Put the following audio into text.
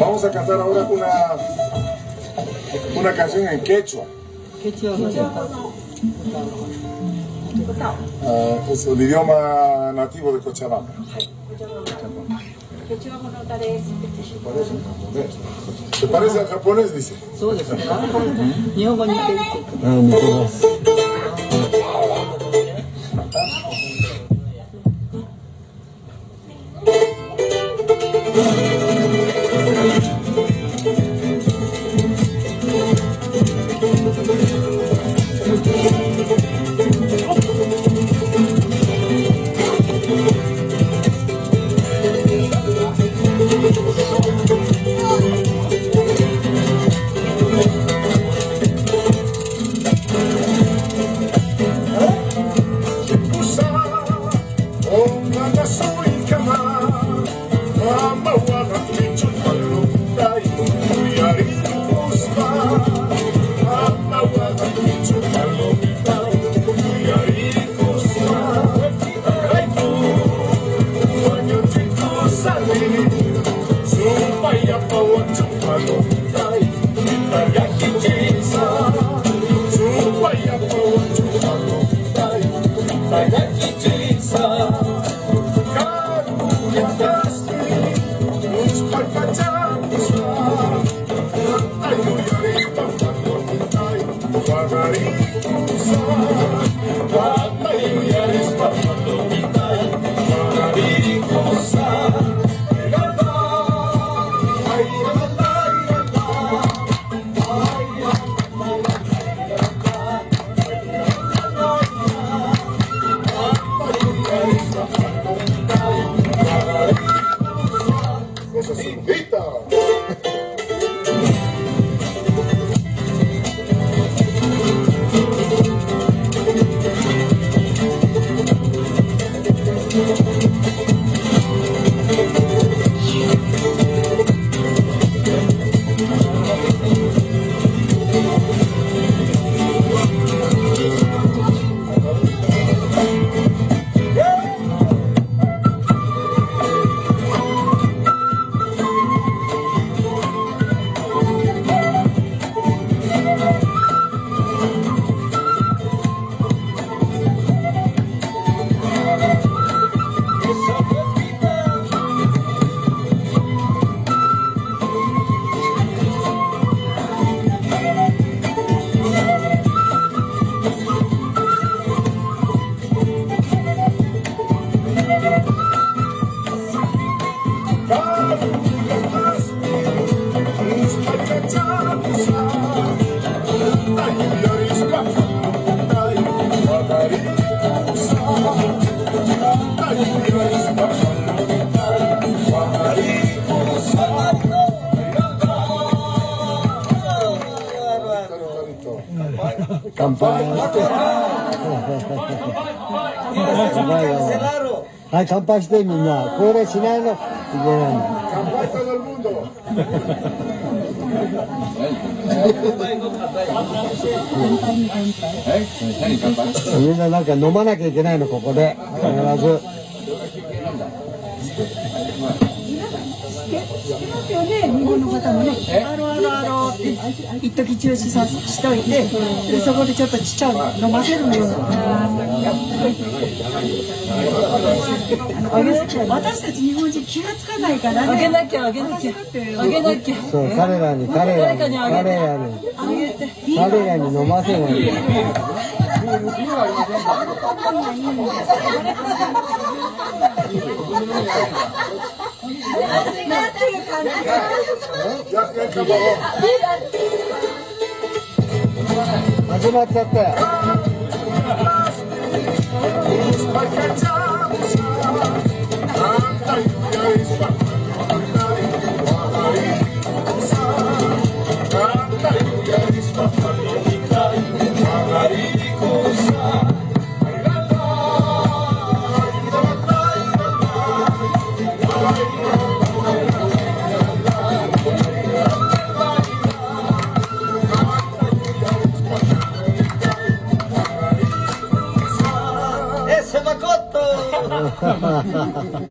Vamos a cantar ahora una canción en quechua. Es el idioma nativo de Cochabamba. ¿Se parece al japonés? Dice.はい、乾杯してみんな。これしないのいけないの。乾杯todo el mundo。みんななんか飲まなきゃいけないのここで必ず。日本の方もね、あろあろあろって一時中止しといて、でそこでちょっとちっちゃい飲ませるのよ。私たち日本人気がつかないからね。あげなきゃあげなきゃあげなきゃ。そう彼らに飲ませない。始まっちゃったよ。